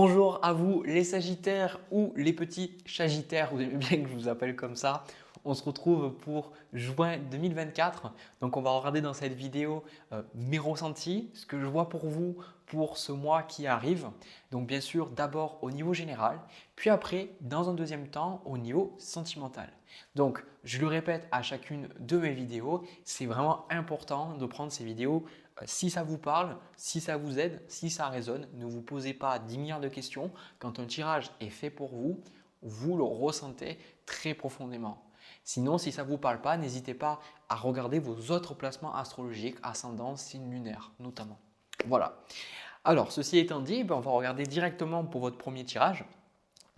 Bonjour à vous les Sagittaires ou les petits Sagittaires, vous aimez bien que je vous appelle comme ça. On se retrouve pour juin 2024. Donc on va regarder dans cette vidéo mes ressentis, ce que je vois pour vous pour ce mois qui arrive. Donc bien sûr d'abord au niveau général, puis après dans un deuxième temps au niveau sentimental. Donc je le répète à chacune de mes vidéos, c'est vraiment important de prendre ces vidéos si ça vous parle, si ça vous aide, si ça résonne. Ne vous posez pas 10 milliards de questions. Quand un tirage est fait pour vous, vous le ressentez très profondément. Sinon, si ça ne vous parle pas, n'hésitez pas à regarder vos autres placements astrologiques, ascendant, signe lunaire notamment. Voilà. Alors, ceci étant dit, on va regarder directement pour votre premier tirage.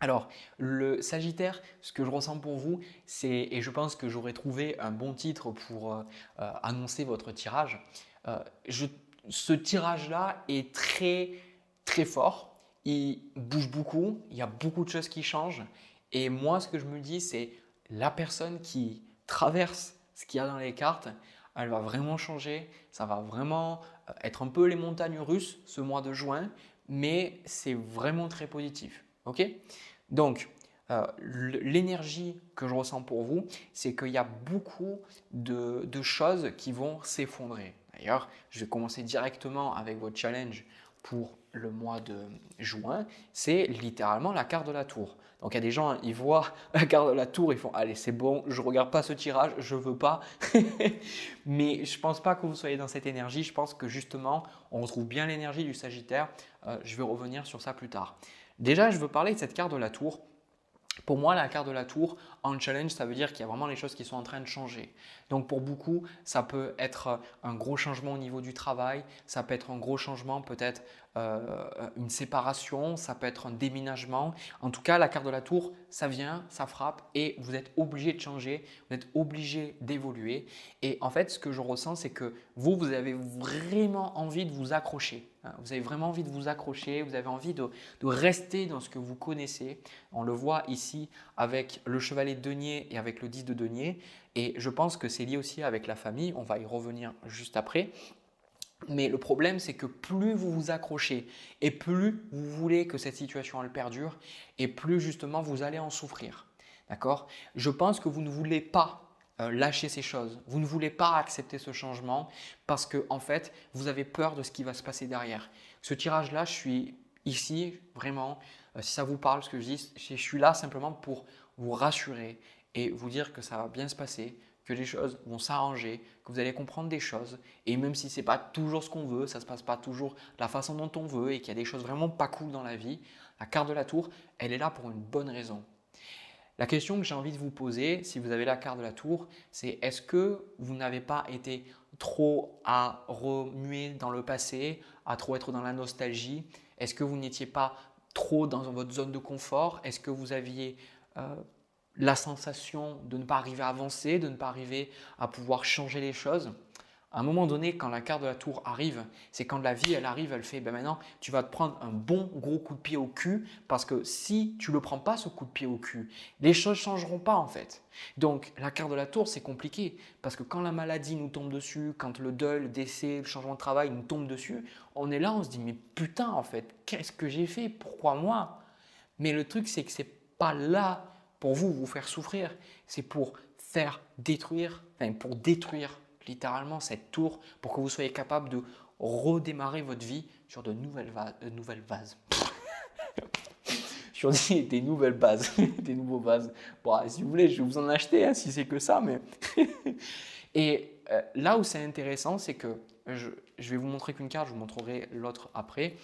Alors, le Sagittaire, ce que je ressens pour vous, c'est, et je pense que j'aurais trouvé un bon titre pour annoncer votre tirage, euh, je- ce tirage-là est très, très fort. Il bouge beaucoup, il y a beaucoup de choses qui changent. Et moi, ce que je me dis, c'est la personne qui traverse ce qu'il y a dans les cartes, elle va vraiment changer. Ça va vraiment être un peu les montagnes russes ce mois de juin, mais c'est vraiment très positif. Ok? Donc, l'énergie que je ressens pour vous, c'est qu'il y a beaucoup de choses qui vont s'effondrer. D'ailleurs, je vais commencer directement avec votre challenge pour le mois de juin. C'est littéralement la carte de la tour. Donc, il y a des gens, ils voient la carte de la tour, ils font allez, c'est bon, je ne regarde pas ce tirage, je ne veux pas. Mais je ne pense pas que vous soyez dans cette énergie. Je pense que justement, on retrouve bien l'énergie du Sagittaire. Je vais revenir sur ça plus tard. Déjà, je veux parler de cette carte de la tour. Pour moi, la carte de la tour en challenge, ça veut dire qu'il y a vraiment les choses qui sont en train de changer. Donc pour beaucoup, ça peut être un gros changement au niveau du travail, ça peut être un gros changement, peut-être une séparation, ça peut être un déménagement. En tout cas, la carte de la tour, ça vient, ça frappe et vous êtes obligé de changer, vous êtes obligé d'évoluer. Et en fait, ce que je ressens, c'est que vous avez vraiment envie de vous accrocher. Vous avez vraiment envie de vous accrocher, vous avez envie de rester dans ce que vous connaissez. On le voit ici avec le chevalet de denier et avec le 10 de denier. Et je pense que c'est lié aussi avec la famille. On va y revenir juste après. Mais le problème, c'est que plus vous vous accrochez et plus vous voulez que cette situation elle perdure et plus justement vous allez en souffrir. D'accord? Je pense que vous ne voulez pas lâcher ces choses. Vous ne voulez pas accepter ce changement parce que en fait, vous avez peur de ce qui va se passer derrière. Ce tirage-là, je suis ici vraiment, si ça vous parle ce que je dis, je suis là simplement pour vous rassurer et vous dire que ça va bien se passer, que les choses vont s'arranger, que vous allez comprendre des choses. Et même si ce n'est pas toujours ce qu'on veut, ça ne se passe pas toujours de la façon dont on veut et qu'il y a des choses vraiment pas cool dans la vie, la carte de la tour, elle est là pour une bonne raison. La question que j'ai envie de vous poser, si vous avez la carte de la tour, c'est est-ce que vous n'avez pas été trop à remuer dans le passé, à trop être dans la nostalgie? Est-ce que vous n'étiez pas trop dans votre zone de confort? Est-ce que vous aviez la sensation de ne pas arriver à avancer, de ne pas arriver à pouvoir changer les choses? À un moment donné, quand la carte de la tour arrive, c'est quand la vie elle arrive, elle fait maintenant tu vas te prendre un bon gros coup de pied au cul parce que si tu ne le prends pas ce coup de pied au cul, les choses ne changeront pas en fait. Donc la carte de la tour c'est compliqué parce que quand la maladie nous tombe dessus, quand le deuil, le décès, le changement de travail nous tombe dessus, on est là, on se dit mais putain en fait, qu'est-ce que j'ai fait? Pourquoi moi? Mais le truc c'est que c'est pas là pour vous faire souffrir, c'est pour faire détruire, enfin pour détruire littéralement cette tour pour que vous soyez capable de redémarrer votre vie sur de nouvelles bases. Sur des nouvelles bases, des nouveaux bases. Bon, si vous voulez, je vais vous en acheter si c'est que ça. Mais et là où c'est intéressant, c'est que je vais vous montrer qu'une carte, je vous montrerai l'autre après.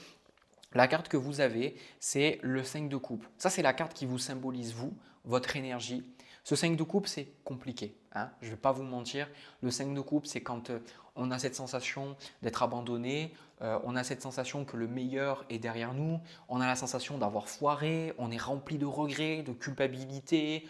La carte que vous avez, c'est le 5 de coupe. Ça, c'est la carte qui vous symbolise, vous, votre énergie. Ce 5 de coupe, c'est compliqué. Je ne vais pas vous mentir. Le 5 de coupe, c'est quand on a cette sensation d'être abandonné, on a cette sensation que le meilleur est derrière nous, on a la sensation d'avoir foiré, on est rempli de regrets, de culpabilité.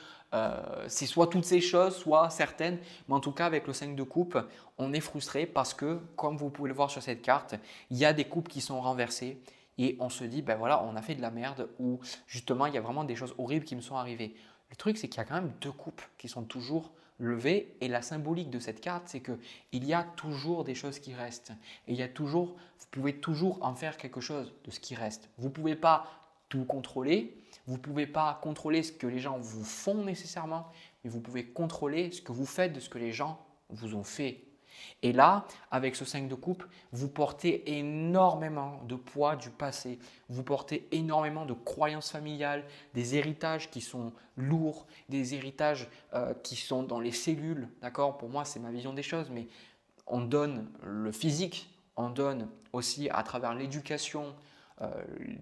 C'est soit toutes ces choses, soit certaines. Mais en tout cas, avec le 5 de coupe, on est frustré parce que, comme vous pouvez le voir sur cette carte, il y a des coupes qui sont renversées. Et on se dit, ben voilà, on a fait de la merde ou justement, il y a vraiment des choses horribles qui me sont arrivées. Le truc, c'est qu'il y a quand même deux coupes qui sont toujours levées et la symbolique de cette carte, c'est qu'il y a toujours des choses qui restent. Et il y a toujours, vous pouvez toujours en faire quelque chose de ce qui reste. Vous ne pouvez pas tout contrôler, vous ne pouvez pas contrôler ce que les gens vous font nécessairement, mais vous pouvez contrôler ce que vous faites de ce que les gens vous ont fait. Et là, avec ce 5 de coupe, vous portez énormément de poids du passé, vous portez énormément de croyances familiales, des héritages qui sont lourds, des héritages qui sont dans les cellules, d'accord? Pour moi, c'est ma vision des choses, mais on donne le physique, on donne aussi à travers l'éducation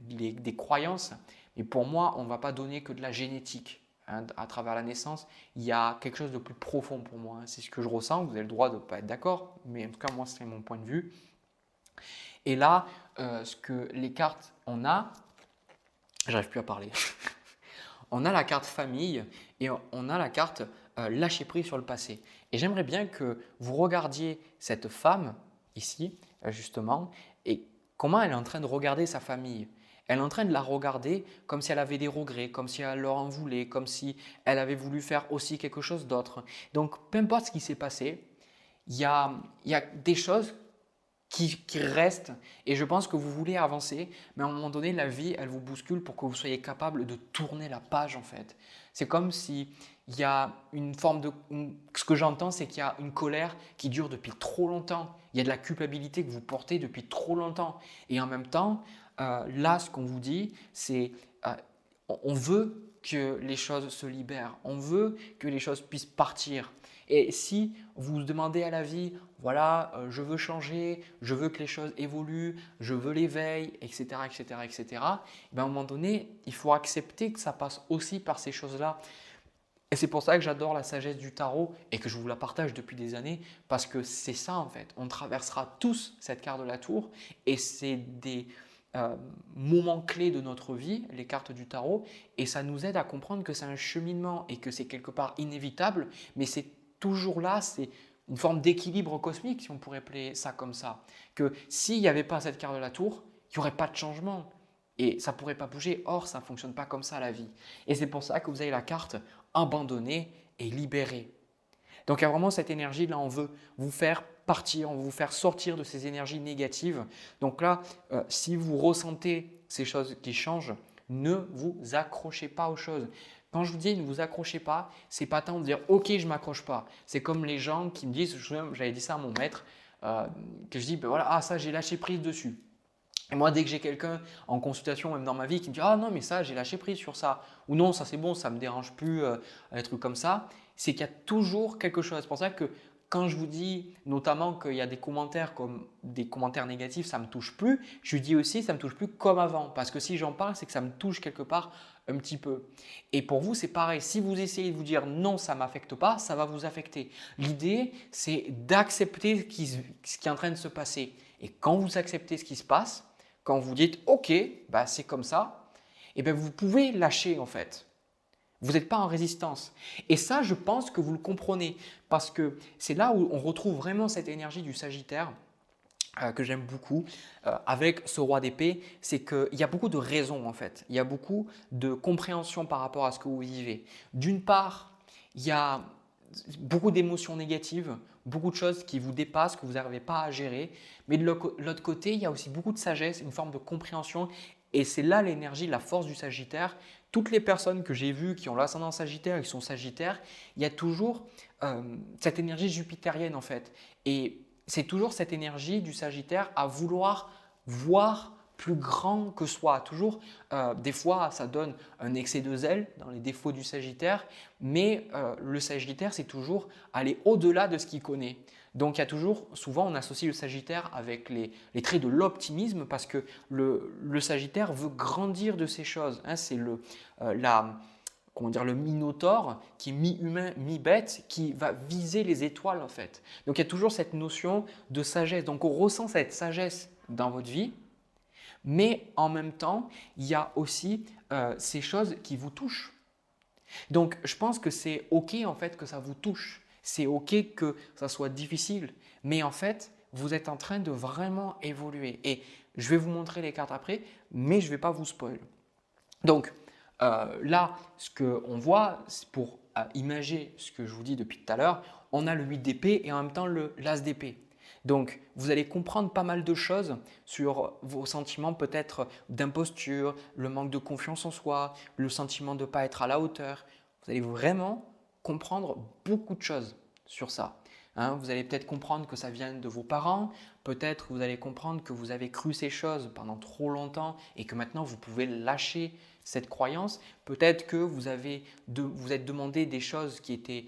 des croyances, mais pour moi, on ne va pas donner que de la génétique. Hein, à travers la naissance, il y a quelque chose de plus profond pour moi. Hein. C'est ce que je ressens, vous avez le droit de ne pas être d'accord, mais en tout cas, moi, c'est mon point de vue. Et là, ce que les cartes, on a, j'arrive plus à parler, on a la carte famille et on a la carte lâcher prise sur le passé. Et j'aimerais bien que vous regardiez cette femme ici, justement, et comment elle est en train de regarder sa famille. Elle est en train de la regarder comme si elle avait des regrets, comme si elle leur en voulait, comme si elle avait voulu faire aussi quelque chose d'autre. Donc, peu importe ce qui s'est passé, il y a des choses qui restent et je pense que vous voulez avancer, mais à un moment donné, la vie, elle vous bouscule pour que vous soyez capable de tourner la page en fait. C'est comme si il y a une forme de… Ce que j'entends, c'est qu'il y a une colère qui dure depuis trop longtemps. Il y a de la culpabilité que vous portez depuis trop longtemps. Et en même temps, là, ce qu'on vous dit, c'est on veut que les choses se libèrent. On veut que les choses puissent partir. Et si vous demandez à la vie, voilà, je veux changer, je veux que les choses évoluent, je veux l'éveil, etc., etc., etc., et bien à un moment donné, il faut accepter que ça passe aussi par ces choses-là. Et c'est pour ça que j'adore la sagesse du tarot et que je vous la partage depuis des années parce que c'est ça en fait. On traversera tous cette carte de la tour et c'est des moments clés de notre vie, les cartes du tarot, et ça nous aide à comprendre que c'est un cheminement et que c'est quelque part inévitable, mais c'est toujours là, c'est une forme d'équilibre cosmique, si on pourrait appeler ça comme ça. Que s'il n'y avait pas cette carte de la tour, il n'y aurait pas de changement. Et ça ne pourrait pas bouger. Or, ça ne fonctionne pas comme ça la vie. Et c'est pour ça que vous avez la carte abandonnée et libérée. Donc, il y a vraiment cette énergie-là, on veut vous faire partir, on veut vous faire sortir de ces énergies négatives. Donc là, si vous ressentez ces choses qui changent, ne vous accrochez pas aux choses. Quand je vous dis ne vous accrochez pas, c'est pas tant de dire ok, je m'accroche pas. C'est comme les gens qui me disent, j'avais dit ça à mon maître, que je dis ben voilà, ah ça j'ai lâché prise dessus. Et moi, dès que j'ai quelqu'un en consultation, même dans ma vie, qui me dit ah non mais ça j'ai lâché prise sur ça, ou non ça c'est bon, ça me dérange plus, des trucs comme ça, c'est qu'il y a toujours quelque chose. C'est pour ça que quand je vous dis notamment qu'il y a des commentaires comme des commentaires négatifs, ça ne me touche plus, je dis aussi ça ne me touche plus comme avant. Parce que si j'en parle, c'est que ça me touche quelque part un petit peu. Et pour vous, c'est pareil. Si vous essayez de vous dire non, ça ne m'affecte pas, ça va vous affecter. L'idée, c'est d'accepter ce qui est en train de se passer. Et quand vous acceptez ce qui se passe, quand vous dites ok, bah c'est comme ça, et bien vous pouvez lâcher en fait. Vous n'êtes pas en résistance. Et ça, je pense que vous le comprenez parce que c'est là où on retrouve vraiment cette énergie du Sagittaire que j'aime beaucoup avec ce roi d'épée, c'est qu'il y a beaucoup de raisons en fait. Il y a beaucoup de compréhension par rapport à ce que vous vivez. D'une part, il y a beaucoup d'émotions négatives, beaucoup de choses qui vous dépassent, que vous n'arrivez pas à gérer. Mais de l'autre côté, il y a aussi beaucoup de sagesse, une forme de compréhension. Et c'est là l'énergie, la force du Sagittaire. Toutes les personnes que j'ai vues qui ont l'ascendant Sagittaire et qui sont Sagittaires, il y a toujours cette énergie jupitérienne en fait. Et c'est toujours cette énergie du Sagittaire à vouloir voir plus grand que soi. Toujours, des fois, ça donne un excès de zèle dans les défauts du Sagittaire, mais le Sagittaire, c'est toujours aller au-delà de ce qu'il connaît. Donc, il y a toujours, souvent, on associe le Sagittaire avec les traits de l'optimisme parce que le Sagittaire veut grandir de ces choses. Hein, c'est le minotaure qui est mi-humain, mi-bête, qui va viser les étoiles en fait. Donc, il y a toujours cette notion de sagesse. Donc, on ressent cette sagesse dans votre vie, mais en même temps, il y a aussi ces choses qui vous touchent. Donc, je pense que c'est OK en fait que ça vous touche. C'est OK que ça soit difficile, mais en fait, vous êtes en train de vraiment évoluer. Et je vais vous montrer les cartes après, mais je ne vais pas vous spoil. Donc, là, ce qu'on voit, c'est pour imager ce que je vous dis depuis tout à l'heure, on a le 8 d'épée et en même temps l'as d'épée. Donc, vous allez comprendre pas mal de choses sur vos sentiments peut-être d'imposture, le manque de confiance en soi, le sentiment de ne pas être à la hauteur. Vous allez vraiment comprendre beaucoup de choses sur ça. Hein, vous allez peut-être comprendre que ça vient de vos parents, peut-être vous allez comprendre que vous avez cru ces choses pendant trop longtemps et que maintenant vous pouvez lâcher cette croyance. Peut-être que vous êtes demandé des choses qui étaient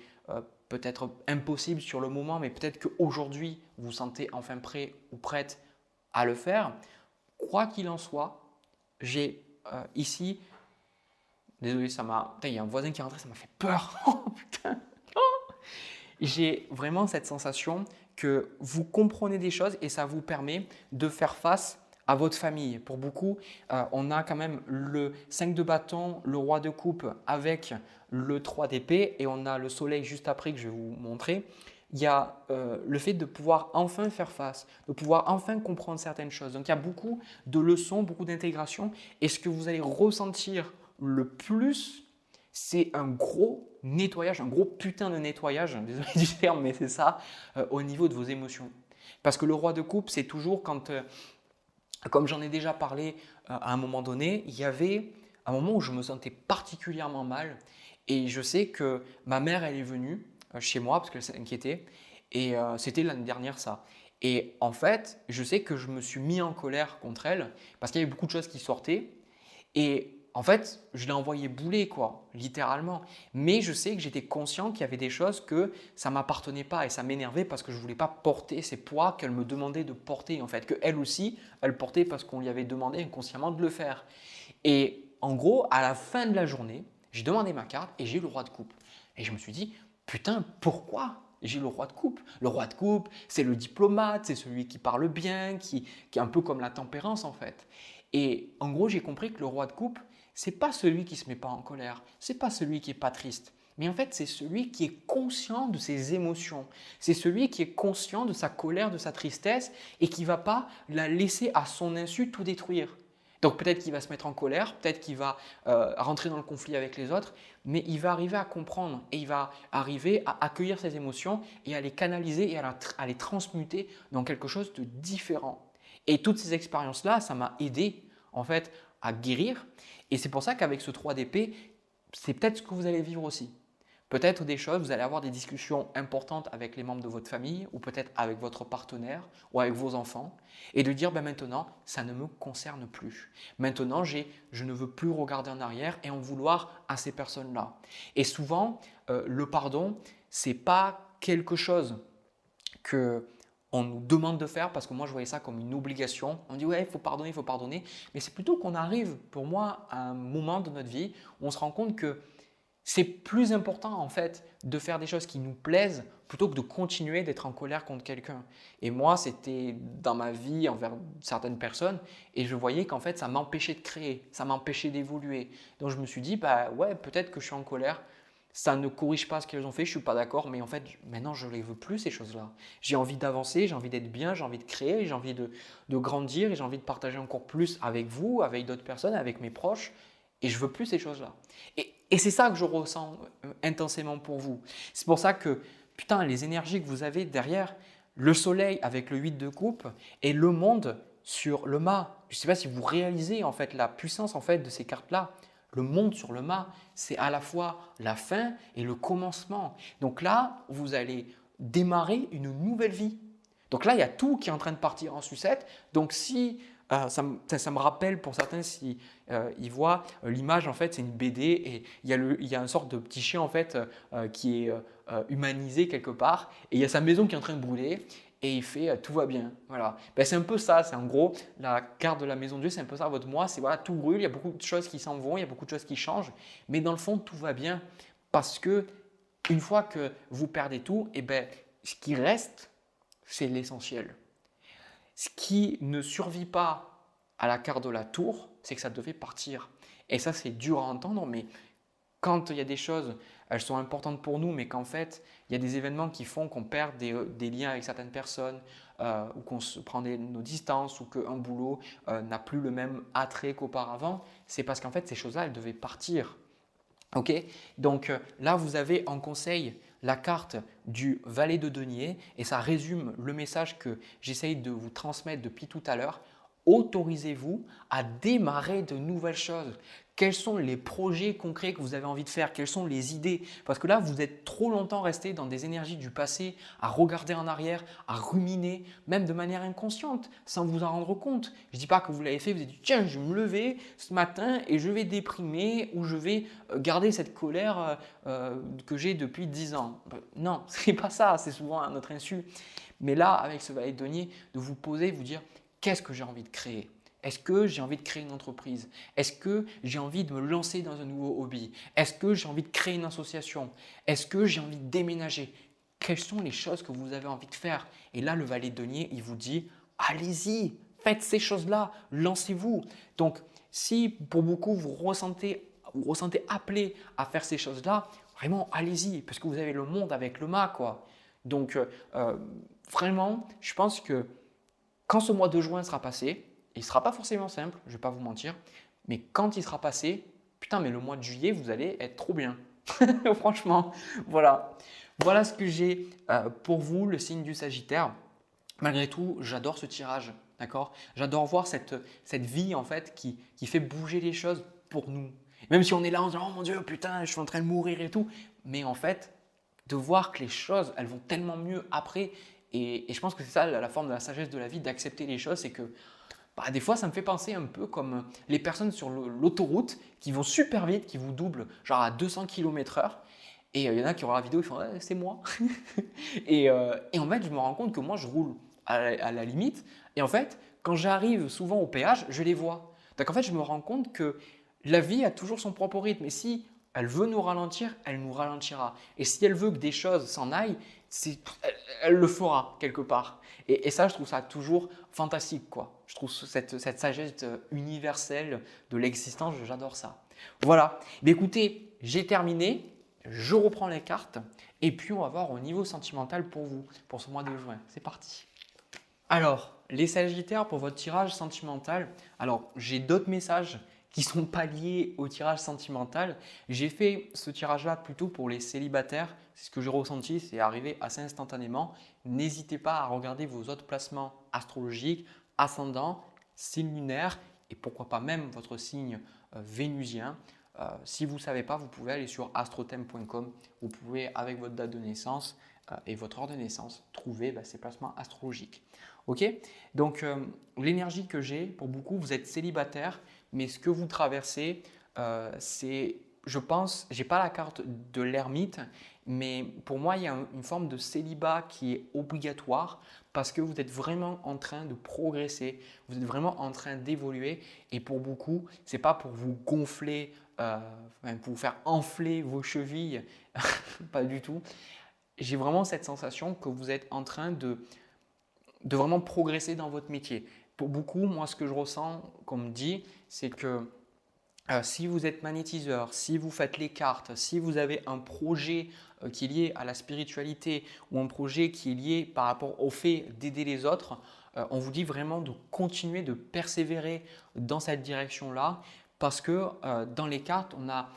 peut-être impossibles sur le moment, mais peut-être qu'aujourd'hui vous vous sentez enfin prêt ou prête à le faire. Quoi qu'il en soit, j'ai ici, désolé, il y a un voisin qui est rentré, ça m'a fait peur. Oh putain. J'ai vraiment cette sensation que vous comprenez des choses et ça vous permet de faire face à votre famille. Pour beaucoup, on a quand même le 5 de bâton, le roi de coupe avec le 3 d'épée et on a le soleil juste après que je vais vous montrer. Il y a le fait de pouvoir enfin faire face, de pouvoir enfin comprendre certaines choses. Donc il y a beaucoup de leçons, beaucoup d'intégration et ce que vous allez ressentir le plus, c'est un gros nettoyage, un gros putain de nettoyage, désolé du terme, mais c'est ça, au niveau de vos émotions. Parce que le roi de coupe, c'est toujours quand, comme j'en ai déjà parlé à un moment donné, il y avait un moment où je me sentais particulièrement mal et je sais que ma mère, elle est venue chez moi parce qu'elle s'inquiétait et c'était l'année dernière ça. Et en fait, je sais que je me suis mis en colère contre elle parce qu'il y avait beaucoup de choses qui sortaient et en fait, je l'ai envoyé bouler, quoi, littéralement. Mais je sais que j'étais conscient qu'il y avait des choses que ça ne m'appartenait pas et ça m'énervait parce que je ne voulais pas porter ces poids qu'elle me demandait de porter, en fait, qu'elle aussi, elle portait parce qu'on lui avait demandé inconsciemment de le faire. Et en gros, à la fin de la journée, j'ai demandé ma carte et j'ai eu le roi de coupe. Et je me suis dit, putain, pourquoi j'ai le roi de coupe? Le roi de coupe, c'est le diplomate, c'est celui qui parle bien, qui est un peu comme la tempérance, en fait. Et en gros, j'ai compris que le roi de coupe, c'est pas celui qui se met pas en colère, c'est pas celui qui est pas triste, mais en fait c'est celui qui est conscient de ses émotions, c'est celui qui est conscient de sa colère, de sa tristesse et qui va pas la laisser à son insu tout détruire. Donc peut-être qu'il va se mettre en colère, peut-être qu'il va rentrer dans le conflit avec les autres, mais il va arriver à comprendre et il va arriver à accueillir ses émotions et à les canaliser et à les transmuter dans quelque chose de différent. Et toutes ces expériences-là, ça m'a aidé en fait à guérir. Et c'est pour ça qu'avec ce 3 d'épée, c'est peut-être ce que vous allez vivre aussi. Peut-être des choses, vous allez avoir des discussions importantes avec les membres de votre famille ou peut-être avec votre partenaire ou avec vos enfants et de dire maintenant, ça ne me concerne plus. Maintenant, je ne veux plus regarder en arrière et en vouloir à ces personnes-là. Et souvent, le pardon, ce n'est pas quelque chose que on nous demande de faire parce que moi je voyais ça comme une obligation. On dit ouais, il faut pardonner. Mais c'est plutôt qu'on arrive, pour moi, à un moment de notre vie où on se rend compte que c'est plus important en fait de faire des choses qui nous plaisent plutôt que de continuer d'être en colère contre quelqu'un. Et moi, c'était dans ma vie envers certaines personnes et je voyais qu'en fait ça m'empêchait de créer, ça m'empêchait d'évoluer. Donc je me suis dit bah ouais, peut-être que je suis en colère. Ça ne corrige pas ce qu'elles ont fait, je ne suis pas d'accord, mais en fait, maintenant, je ne les veux plus, ces choses-là. J'ai envie d'avancer, j'ai envie d'être bien, j'ai envie de créer, j'ai envie de grandir et j'ai envie de partager encore plus avec vous, avec d'autres personnes, avec mes proches. Et je ne veux plus ces choses-là. Et c'est ça que je ressens intensément pour vous. C'est pour ça que, putain, les énergies que vous avez derrière, le soleil avec le 8 de coupe et le monde sur le mât. Je ne sais pas si vous réalisez en fait la puissance en fait de ces cartes-là. Le monde sur le mât, c'est à la fois la fin et le commencement. Donc là, vous allez démarrer une nouvelle vie. Donc là, il y a tout qui est en train de partir en sucette. Donc si ça me rappelle pour certains si ils voient l'image en fait c'est une BD et il y a une sorte de petit chien en fait qui est humanisé quelque part et il y a sa maison qui est en train de brûler et il fait tout va bien. Voilà. Ben, c'est un peu ça, c'est en gros la carte de la maison de Dieu, c'est un peu ça votre moi, c'est voilà tout brûle, il y a beaucoup de choses qui s'en vont, il y a beaucoup de choses qui changent, mais dans le fond tout va bien parce que une fois que vous perdez tout, et ben ce qui reste c'est l'essentiel. Ce qui ne survit pas à la carte de la tour, c'est que ça devait partir. Et ça, c'est dur à entendre, mais quand il y a des choses, elles sont importantes pour nous, mais qu'en fait, il y a des événements qui font qu'on perd des liens avec certaines personnes, ou qu'on se prend nos distances, ou qu'un boulot n'a plus le même attrait qu'auparavant, c'est parce qu'en fait, ces choses-là, elles devaient partir. Ok. Donc là, vous avez en conseil la carte du valet de denier et ça résume le message que j'essaye de vous transmettre depuis tout à l'heure. Autorisez-vous à démarrer de nouvelles choses. Quels sont les projets concrets que vous avez envie de faire? Quelles sont les idées? Parce que là, vous êtes trop longtemps resté dans des énergies du passé, à regarder en arrière, à ruminer, même de manière inconsciente, sans vous en rendre compte. Je ne dis pas que vous l'avez fait, vous avez dit tiens, je vais me lever ce matin et je vais déprimer ou je vais garder cette colère que j'ai depuis 10 ans. Non, ce n'est pas ça, c'est souvent à notre insu. Mais là, avec ce valet de denier, de vous poser, vous dire qu'est-ce que j'ai envie de créer? Est-ce que j'ai envie de créer une entreprise? Est-ce que j'ai envie de me lancer dans un nouveau hobby? Est-ce que j'ai envie de créer une association? Est-ce que j'ai envie de déménager? Quelles sont les choses que vous avez envie de faire? Et là, le valet de denier, il vous dit, allez-y, faites ces choses-là, lancez-vous. Donc, si pour beaucoup, vous ressentez appelé à faire ces choses-là, vraiment, allez-y, parce que vous avez le monde avec le mât, quoi. Donc, vraiment, je pense que quand ce mois de juin sera passé, il ne sera pas forcément simple, je ne vais pas vous mentir, mais quand il sera passé, putain, mais le mois de juillet, vous allez être trop bien. Franchement, voilà. Voilà ce que j'ai pour vous, le signe du Sagittaire. Malgré tout, j'adore ce tirage, d'accord? J'adore voir cette vie en fait qui fait bouger les choses pour nous. Même si on est là en disant « Oh mon Dieu, putain, je suis en train de mourir et tout », mais en fait, de voir que les choses, elles vont tellement mieux après. Et je pense que c'est ça la forme de la sagesse de la vie, d'accepter les choses, c'est que des fois, ça me fait penser un peu comme les personnes sur l'autoroute qui vont super vite, qui vous doublent genre à 200 km/h. Et il y en a qui auront la vidéo, ils font ouais, c'est moi. et en fait, je me rends compte que moi, je roule à la limite. Et en fait, quand j'arrive souvent au péage, je les vois. Donc en fait, je me rends compte que la vie a toujours son propre rythme. Et si elle veut nous ralentir, elle nous ralentira. Et si elle veut que des choses s'en aillent, elle le fera quelque part. Et ça, je trouve ça toujours fantastique, quoi. Je trouve cette sagesse universelle de l'existence, j'adore ça. Voilà. Mais écoutez, j'ai terminé. Je reprends les cartes et puis on va voir au niveau sentimental pour vous, pour ce mois de juin. C'est parti. Alors, les Sagittaires, pour votre tirage sentimental, alors j'ai d'autres messages qui ne sont pas liés au tirage sentimental. J'ai fait ce tirage-là plutôt pour les célibataires. C'est ce que j'ai ressenti, c'est arrivé assez instantanément. N'hésitez pas à regarder vos autres placements astrologiques, ascendant, signe lunaire et pourquoi pas même votre signe vénusien. Si vous ne savez pas, vous pouvez aller sur astrothème.com. Vous pouvez, avec votre date de naissance et votre heure de naissance, trouver ces placements astrologiques. Ok? Donc, l'énergie que j'ai, pour beaucoup, vous êtes célibataire, mais ce que vous traversez, c'est, je pense, je n'ai pas la carte de l'ermite, mais pour moi, il y a une forme de célibat qui est obligatoire parce que vous êtes vraiment en train de progresser, vous êtes vraiment en train d'évoluer et pour beaucoup, ce n'est pas pour vous gonfler, pour vous faire enfler vos chevilles, pas du tout. J'ai vraiment cette sensation que vous êtes en train de vraiment progresser dans votre métier. Pour beaucoup, moi, ce que je ressens, qu'on me dit, c'est que si vous êtes magnétiseur, si vous faites les cartes, si vous avez un projet qui est lié à la spiritualité ou un projet qui est lié par rapport au fait d'aider les autres, on vous dit vraiment de continuer, de persévérer dans cette direction-là parce que dans les cartes, on a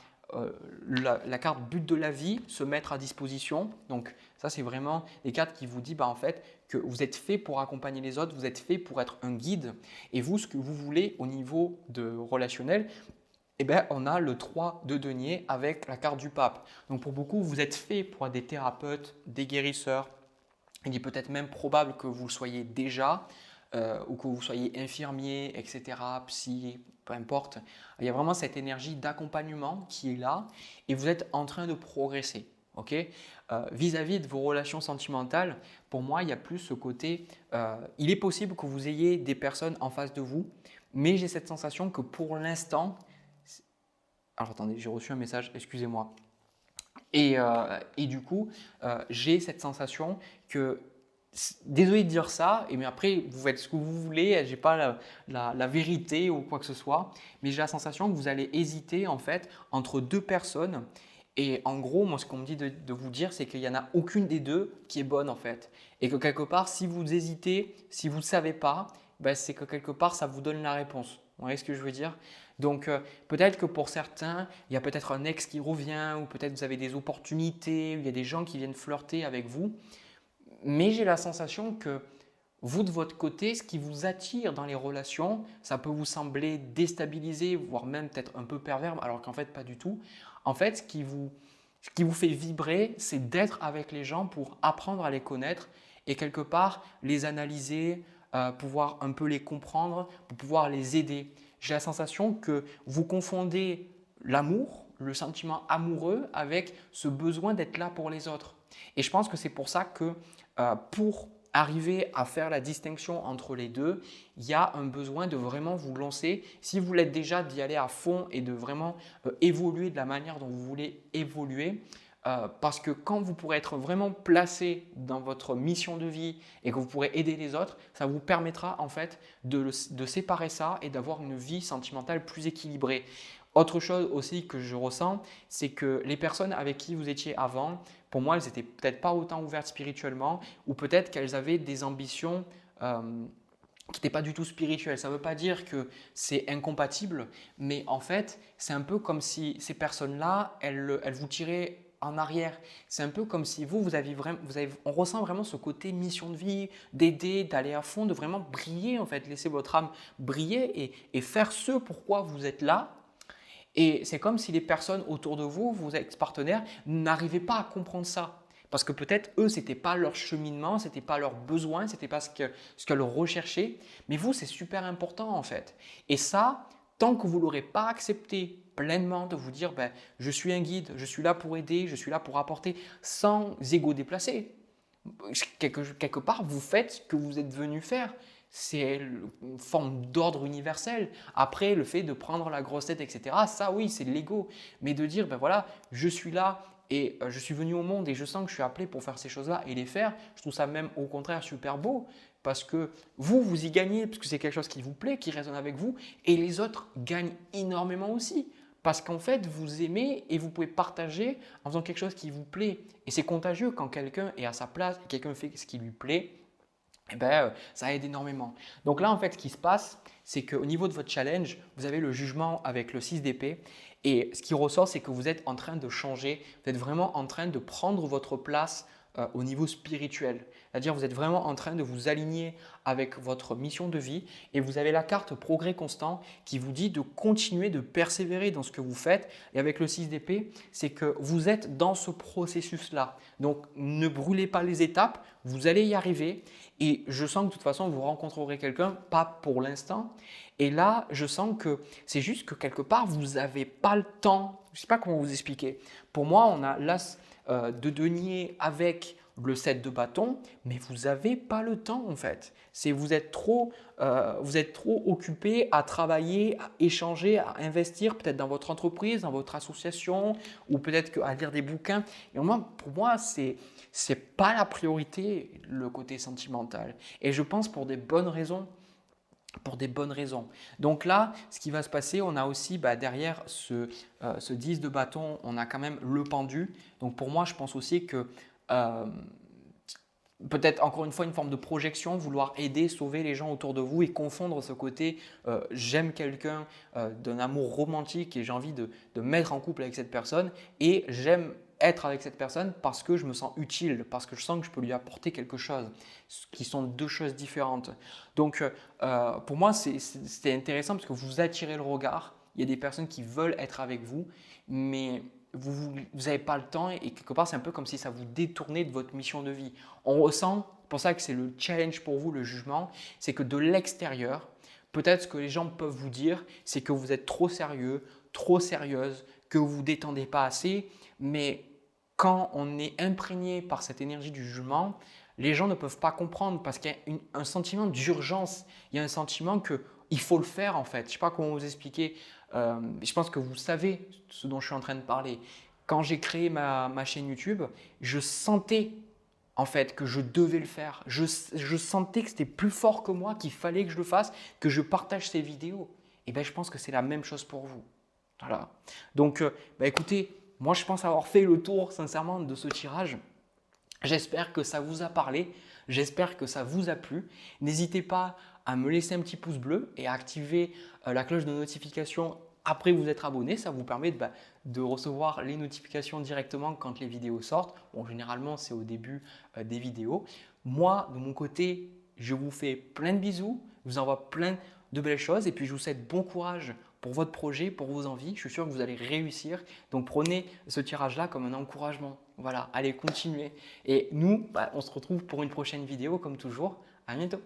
la carte but de la vie, se mettre à disposition. Donc ça, c'est vraiment des cartes qui vous disent en fait que vous êtes fait pour accompagner les autres, vous êtes fait pour être un guide. Et vous, ce que vous voulez au niveau de relationnel, on a le 3 de denier avec la carte du pape. Donc pour beaucoup, vous êtes fait pour être des thérapeutes, des guérisseurs. Il est peut-être même probable que vous le soyez déjà ou que vous soyez infirmier, etc., psy, peu importe. Il y a vraiment cette énergie d'accompagnement qui est là et vous êtes en train de progresser. Okay? Vis-à-vis de vos relations sentimentales, pour moi, il y a plus ce côté, il est possible que vous ayez des personnes en face de vous, mais j'ai cette sensation que pour l'instant, alors attendez, j'ai reçu un message, excusez-moi. Et du coup, j'ai cette sensation que, désolé de dire ça, mais après, vous faites ce que vous voulez, je n'ai pas la vérité ou quoi que ce soit, mais j'ai la sensation que vous allez hésiter en fait entre deux personnes. Et en gros, moi, ce qu'on me dit de vous dire, c'est qu'il n'y en a aucune des deux qui est bonne en fait. Et que quelque part, si vous hésitez, si vous ne savez pas, c'est que quelque part, ça vous donne la réponse. Vous voyez ce que je veux dire? Donc peut-être que pour certains, il y a peut-être un ex qui revient ou peut-être vous avez des opportunités, il y a des gens qui viennent flirter avec vous. Mais j'ai la sensation que vous, de votre côté, ce qui vous attire dans les relations, ça peut vous sembler déstabilisé, voire même peut-être un peu pervers, alors qu'en fait, pas du tout. En fait, ce qui vous fait vibrer, c'est d'être avec les gens pour apprendre à les connaître et quelque part les analyser, pouvoir un peu les comprendre, pour pouvoir les aider. J'ai la sensation que vous confondez l'amour, le sentiment amoureux avec ce besoin d'être là pour les autres. Et je pense que c'est pour ça que pour arriver à faire la distinction entre les deux, il y a un besoin de vraiment vous lancer. Si vous l'êtes déjà, d'y aller à fond et de vraiment évoluer de la manière dont vous voulez évoluer. Parce que quand vous pourrez être vraiment placé dans votre mission de vie et que vous pourrez aider les autres, ça vous permettra en fait de séparer ça et d'avoir une vie sentimentale plus équilibrée. Autre chose aussi que je ressens, c'est que les personnes avec qui vous étiez avant, pour moi, elles n'étaient peut-être pas autant ouvertes spirituellement ou peut-être qu'elles avaient des ambitions qui n'étaient pas du tout spirituelles. Ça ne veut pas dire que c'est incompatible, mais en fait, c'est un peu comme si ces personnes-là, elles vous tiraient en arrière. C'est un peu comme si on ressent vraiment ce côté mission de vie, d'aider, d'aller à fond, de vraiment briller en fait, laisser votre âme briller et faire ce pourquoi vous êtes là. Et c'est comme si les personnes autour de vous, vos ex-partenaires, n'arrivaient pas à comprendre ça. Parce que peut-être eux, ce n'était pas leur cheminement, ce n'était pas leur besoin, ce n'était pas ce qu'elles recherchaient. Mais vous, c'est super important en fait. Et ça, tant que vous ne l'aurez pas accepté pleinement, de vous dire je suis un guide, je suis là pour aider, je suis là pour apporter sans ego déplacé. Quelque part, vous faites ce que vous êtes venu faire. C'est une forme d'ordre universel. Après, le fait de prendre la grosse tête, etc., ça oui, c'est de l'ego. Mais de dire, voilà, je suis là et je suis venu au monde et je sens que je suis appelé pour faire ces choses-là et les faire, je trouve ça même au contraire super beau parce que vous y gagnez, parce que c'est quelque chose qui vous plaît, qui résonne avec vous et les autres gagnent énormément aussi. Parce qu'en fait, vous aimez et vous pouvez partager en faisant quelque chose qui vous plaît. Et c'est contagieux quand quelqu'un est à sa place et quelqu'un fait ce qui lui plaît. Ça aide énormément. Donc là, en fait, ce qui se passe, c'est qu'au niveau de votre challenge, vous avez le jugement avec le 6 d'épée. Et ce qui ressort, c'est que vous êtes en train de changer, vous êtes vraiment en train de prendre votre place au niveau spirituel. C'est-à-dire vous êtes vraiment en train de vous aligner avec votre mission de vie et vous avez la carte progrès constant qui vous dit de continuer, de persévérer dans ce que vous faites. Et avec le 6 d'épée, c'est que vous êtes dans ce processus-là. Donc ne brûlez pas les étapes, vous allez y arriver. Et je sens que de toute façon, vous rencontrerez quelqu'un, pas pour l'instant. Et là, je sens que c'est juste que quelque part, vous n'avez pas le temps. Je ne sais pas comment vous expliquer. Pour moi, on a l'as de denier avec le 7 de bâton, mais vous n'avez pas le temps en fait. Vous êtes trop occupé à travailler, à échanger, à investir peut-être dans votre entreprise, dans votre association ou peut-être à lire des bouquins. Et pour moi, c'est pas la priorité, le côté sentimental. Et je pense pour des bonnes raisons. Donc là, ce qui va se passer, on a aussi derrière ce 10 de bâton, on a quand même le pendu. Donc pour moi, je pense aussi que peut-être encore une fois une forme de projection, vouloir aider, sauver les gens autour de vous et confondre ce côté j'aime quelqu'un d'un amour romantique et j'ai envie de mettre en couple avec cette personne et j'aime être avec cette personne parce que je me sens utile, parce que je sens que je peux lui apporter quelque chose, qui sont deux choses différentes. Donc pour moi, c'était intéressant parce que vous attirez le regard. Il y a des personnes qui veulent être avec vous, mais vous n'avez pas le temps et quelque part, c'est un peu comme si ça vous détournait de votre mission de vie. On ressent, c'est pour ça que c'est le challenge pour vous, le jugement, c'est que de l'extérieur, peut-être ce que les gens peuvent vous dire, c'est que vous êtes trop sérieux, trop sérieuse, que vous ne vous détendez pas assez, mais quand on est imprégné par cette énergie du jugement, les gens ne peuvent pas comprendre parce qu'il y a un sentiment d'urgence, il y a un sentiment qu'il faut le faire en fait. Je ne sais pas comment vous expliquer, je pense que vous savez ce dont je suis en train de parler. Quand j'ai créé ma chaîne YouTube, je sentais en fait que je devais le faire. Je sentais que c'était plus fort que moi, qu'il fallait que je le fasse, que je partage ces vidéos. Et je pense que c'est la même chose pour vous. Voilà. Donc écoutez, moi je pense avoir fait le tour sincèrement de ce tirage. J'espère que ça vous a parlé, j'espère que ça vous a plu. N'hésitez pas à me laisser un petit pouce bleu et à activer la cloche de notification après vous être abonné. Ça vous permet de recevoir les notifications directement quand les vidéos sortent. Bon, généralement, c'est au début des vidéos. Moi, de mon côté, je vous fais plein de bisous. Je vous envoie plein de belles choses et puis je vous souhaite bon courage pour votre projet, pour vos envies. Je suis sûr que vous allez réussir. Donc, prenez ce tirage-là comme un encouragement. Voilà, allez, continuez. Et nous, on se retrouve pour une prochaine vidéo comme toujours. À bientôt.